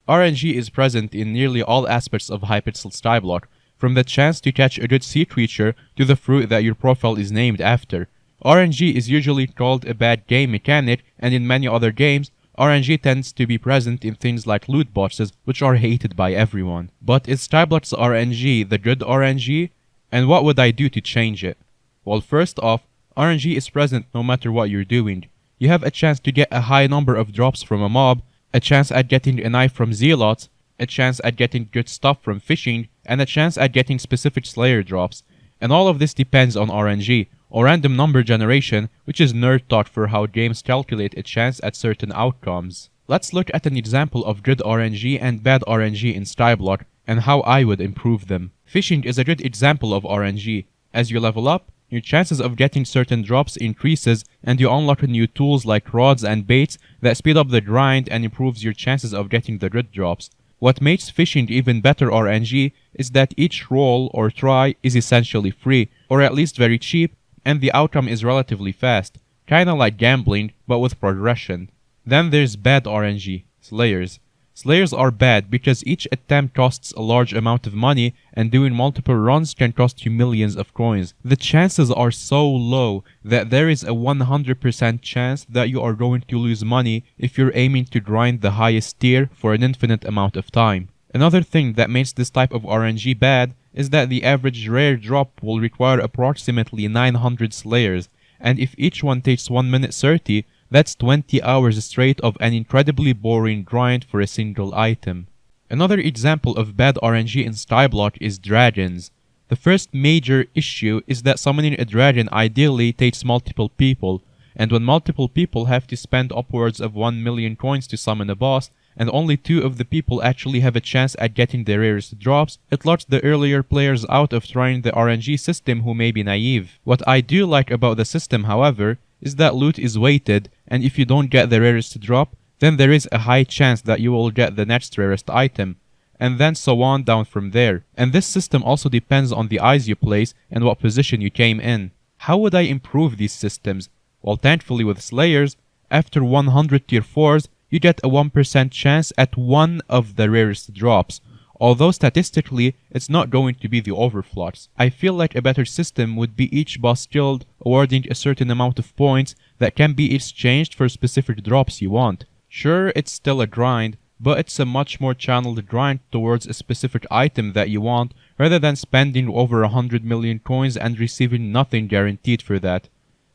RNG is present in nearly all aspects of Hypixel Skyblock, from the chance to catch a good sea creature to the fruit that your profile is named after. RNG is usually called a bad game mechanic, and in many other games, RNG tends to be present in things like loot boxes, which are hated by everyone. But is Skyblock's RNG the good RNG? And what would I do to change it? Well, first off, RNG is present no matter what you're doing. You have a chance to get a high number of drops from a mob, a chance at getting a knife from zealots, a chance at getting good stuff from fishing, and a chance at getting specific Slayer drops. And all of this depends on RNG, or random number generation, which is nerd talk for how games calculate a chance at certain outcomes. Let's look at an example of good RNG and bad RNG in Skyblock, and how I would improve them. Fishing is a good example of RNG. As you level up, your chances of getting certain drops increases, and you unlock new tools like rods and baits that speed up the grind and improves your chances of getting the good drops. What makes fishing even better RNG is that each roll or try is essentially free, or at least very cheap, and the outcome is relatively fast, kinda like gambling, but with progression. Then there's bad RNG, Slayers. Slayers are bad because each attempt costs a large amount of money, and doing multiple runs can cost you millions of coins. The chances are so low that there is a 100% chance that you are going to lose money if you're aiming to grind the highest tier for an infinite amount of time. Another thing that makes this type of RNG bad is that the average rare drop will require approximately 900 Slayers, and if each one takes 1 minute 30, that's 20 hours straight of an incredibly boring grind for a single item. Another example of bad RNG in Skyblock is dragons. The first major issue is that summoning a dragon ideally takes multiple people, and when multiple people have to spend upwards of 1 million coins to summon a boss, and only 2 of the people actually have a chance at getting the rarest drops, it locks the earlier players out of trying the RNG system who may be naive. What I do like about the system, however, is that loot is weighted, and if you don't get the rarest drop, then there is a high chance that you will get the next rarest item, and then so on down from there. And this system also depends on the eyes you place and what position you came in. How would I improve these systems? Well, thankfully with Slayers, after 100 tier 4s, you get a 1% chance at one of the rarest drops, although statistically, it's not going to be the overflux. I feel like a better system would be each boss killed awarding a certain amount of points that can be exchanged for specific drops you want. Sure, it's still a grind, but it's a much more channeled grind towards a specific item that you want, rather than spending over 100 million coins and receiving nothing guaranteed for that.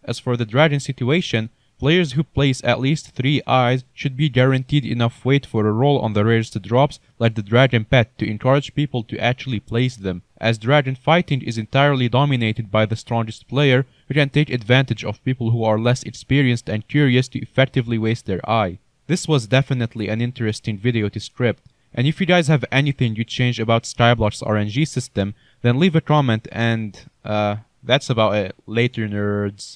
As for the dragon situation, players who place at least 3 eyes should be guaranteed enough weight for a roll on the rarest drops like the dragon pet to encourage people to actually place them, as dragon fighting is entirely dominated by the strongest player who can take advantage of people who are less experienced and curious to effectively waste their eye. This was definitely an interesting video to script, and if you guys have anything you change about Skyblock's RNG system, then leave a comment, and that's about it. Later, nerds.